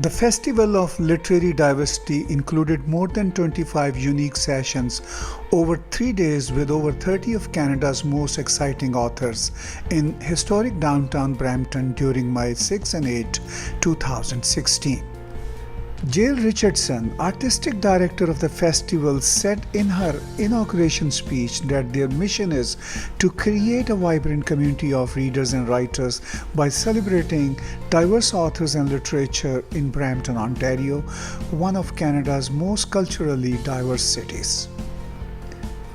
The Festival of Literary Diversity included more than 25 unique sessions over 3 days with over 30 of Canada's most exciting authors in historic downtown Brampton during May 6 and 8, 2016. Jill Richardson, artistic director of the festival, said in her inauguration speech that their mission is to create a vibrant community of readers and writers by celebrating diverse authors and literature in Brampton, Ontario, one of Canada's most culturally diverse cities.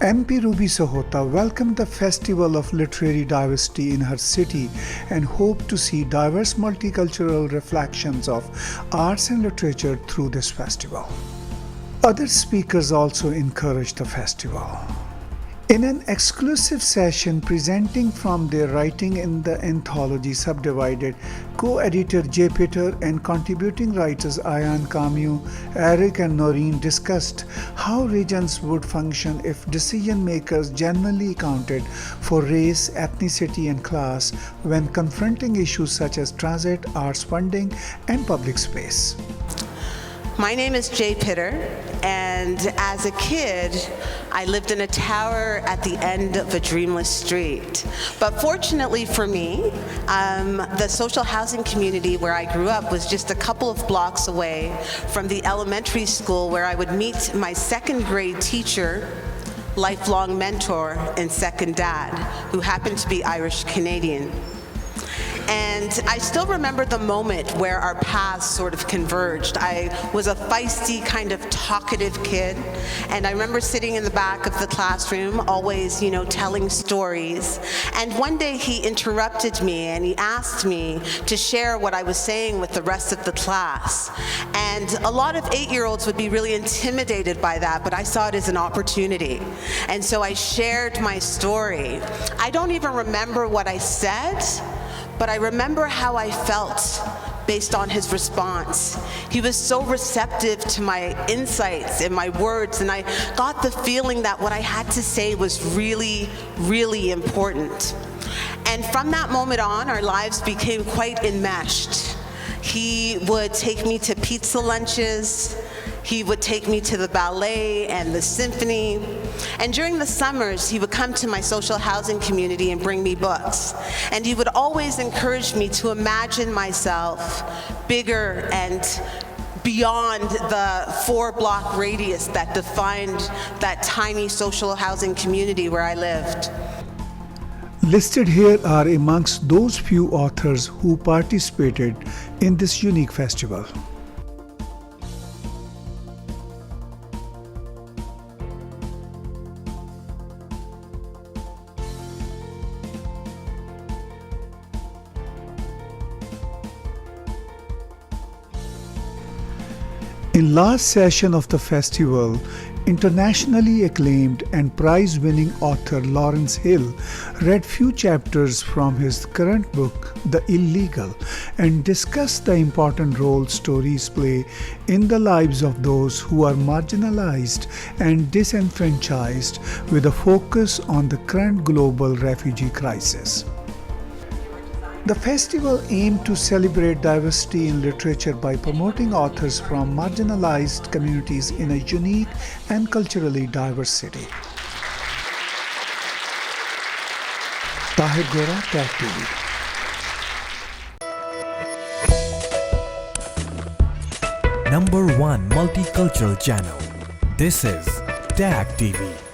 MP Ruby Sahota welcomed the Festival of Literary Diversity in her city and hoped to see diverse multicultural reflections of arts and literature through this festival. Other speakers also encouraged the festival. In an exclusive session presenting from their writing in the anthology Subdivided, co-editor Jay Pitter and contributing writers Ayan Camus, Eric and Noreen discussed how regions would function if decision makers genuinely accounted for race, ethnicity and class when confronting issues such as transit, arts funding and public space. My name is Jay Pitter, and as a kid, I lived in a tower at the end of a dreamless street. But fortunately for me, the social housing community where I grew up was just a couple of blocks away from the elementary school where I would meet my second grade teacher, lifelong mentor, and second dad, who happened to be Irish Canadian. And I still remember the moment where our paths sort of converged. I was a feisty, kind of talkative kid, and I remember sitting in the back of the classroom, always, telling stories. And one day he interrupted me and he asked me to share what I was saying with the rest of the class. And a lot of 8-year-olds would be really intimidated by that, but I saw it as an opportunity. And so I shared my story. I don't even remember what I said, but I remember how I felt based on his response. He was so receptive to my insights and my words, and I got the feeling that what I had to say was really, really important. And from that moment on, our lives became quite enmeshed. He would take me to pizza lunches. He would take me to the ballet and the symphony. And during the summers, he would come to my social housing community and bring me books. And he would always encourage me to imagine myself bigger and beyond the 4-block radius that defined that tiny social housing community where I lived. Listed here are amongst those few authors who participated in this unique festival. In last session of the festival, internationally acclaimed and prize-winning author Lawrence Hill read few chapters from his current book, The Illegal, and discussed the important role stories play in the lives of those who are marginalized and disenfranchised, with a focus on the current global refugee crisis. The festival aimed to celebrate diversity in literature by promoting authors from marginalized communities in a unique and culturally diverse city. Tahir Gora, TAG TV. #1 Multicultural Channel. This is TAG TV.